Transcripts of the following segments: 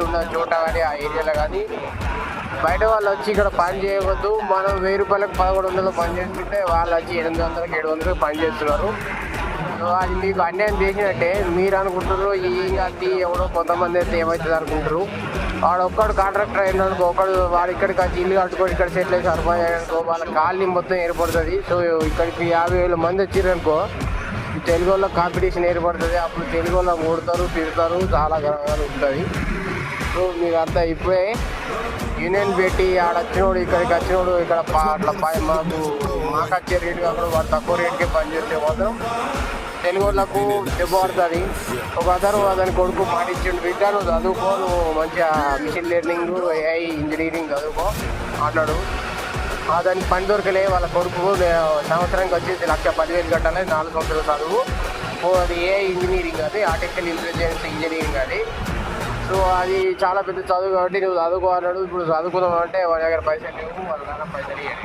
ఉన్న చోట కానీ ఆ ఏరియాలో కానీ బయట వాళ్ళు వచ్చి ఇక్కడ పని చేయవద్దు. మనం 1000 రూపాయలకు 1100 పని చేస్తుంటే వాళ్ళు వచ్చి 800 700 పని చేస్తున్నారు. సో అది మీకు అన్యాయం చేసినట్టే. మీరు అనుకుంటారు అది ఎవడో కొంతమంది అయితే ఏమవుతుంది అనుకుంటారు. వాడు ఒక్కడు కాంట్రాక్టర్ అయినాడుకో, వాడు ఇక్కడికి వచ్చి ఇల్లు కట్టుకొని ఇక్కడ సెటిల్ అయ్యి సర్పంచ్ అయ్యానుకో, వాళ్ళ కాలనీ మొత్తం ఏర్పడుతుంది. సో ఇక్కడికి 50,000 మంది వచ్చిరనుకో తెలుగు వాళ్ళకి కాంపిటీషన్ ఏర్పడుతుంది. అప్పుడు తెలుగు వాళ్ళకి ఓడతారు, తిడతారు, చాలా గర్వంగా ఉంటుంది. సో మీరు అంతా ఇప్పుడే యూనియన్ పెట్టి ఆడ వచ్చినోడు ఇక్కడికి వచ్చినోడు ఇక్కడ అట్లా మాకు వచ్చే రేటు కాకుండా వాడు తక్కువ రేటుకే పనిచేస్తే మాత్రం తెలుగు వాళ్ళకు దెబ్బ పడుతుంది. ఒక అతని కొడుకు మాటిచ్చిండు, బిడ్డ నువ్వు చదువుకో, నువ్వు మంచిగా మిషన్ లెర్నింగ్ AI ఇంజనీరింగ్ చదువుకో అన్నాడు. దానికి పని దొరకలే. వాళ్ళ కొడుకు సంవత్సరానికి వచ్చేసి 1,10,000 కట్టాలి, 4 సంవత్సరాలు చదువు. అది AI ఇంజనీరింగ్, అది ఆర్టిఫిషియల్ ఇంటెలిజెన్స్ ఇంజనీరింగ్ అది. సో అది చాలా పెద్ద చదువు కాబట్టి నువ్వు చదువుకో అన్నాడు. ఇప్పుడు చదువుకుందాం అంటే వాళ్ళ దగ్గర పైసలు లేవు, వాళ్ళ నాన్న పైసలు ఇవ్వాలి.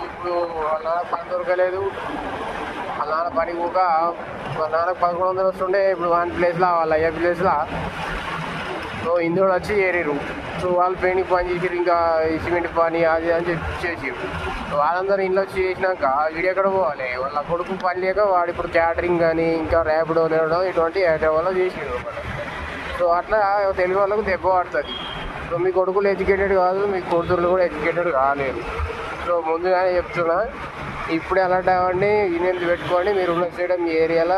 ఇప్పుడు వాళ్ళ నాన్న పని దొరకలేదు. వాళ్ళ నాన్న పని పోక వాళ్ళ నాన్నకు 1100 వస్తుండే. ఇప్పుడు 1 ప్లేస్లో వాళ్ళ అయ్యే ప్లేస్లో సో ఇందులో వచ్చి చేరిరు. సో వాళ్ళు పెయింటింగ్ పని చేసిరు, ఇంకా సిమెంట్ పని అది అని చెప్పి చేసిరు. వాళ్ళందరూ ఇంట్లో వచ్చి చేసినాక వీడు ఎక్కడ పోవాలి? వాళ్ళ కొడుకు పని లేక వాడు ఇప్పుడు క్యాటరింగ్ కానీ ఇంకా ర్యాపిడో తినడం ఇటువంటి వల్ల చేసిరు. సో అట్లా తెలుగు వాళ్ళకు దెబ్బ పడుతుంది. సో మీ కొడుకులు ఎడ్యుకేటెడ్ కాదు, మీ కూతుర్లు కూడా ఎడ్యుకేటెడ్ కాలేరు. సో ముందుగానే చెప్తున్నా, ఇప్పుడే అలాంటి అవన్నీ యూనియన్స్ పెట్టుకొని మీరు ఉన్న సైడ్ మీ ఏరియాలో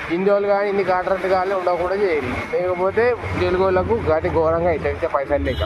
హిందీ వాళ్ళు కానీ ఇన్ని కాంట్రాక్ట్ కానీ ఉండకుండా చేయాలి. లేకపోతే తెలుగు వాళ్ళకు గట్టి ఘోరంగా అవుతుంది పైసలు లేక.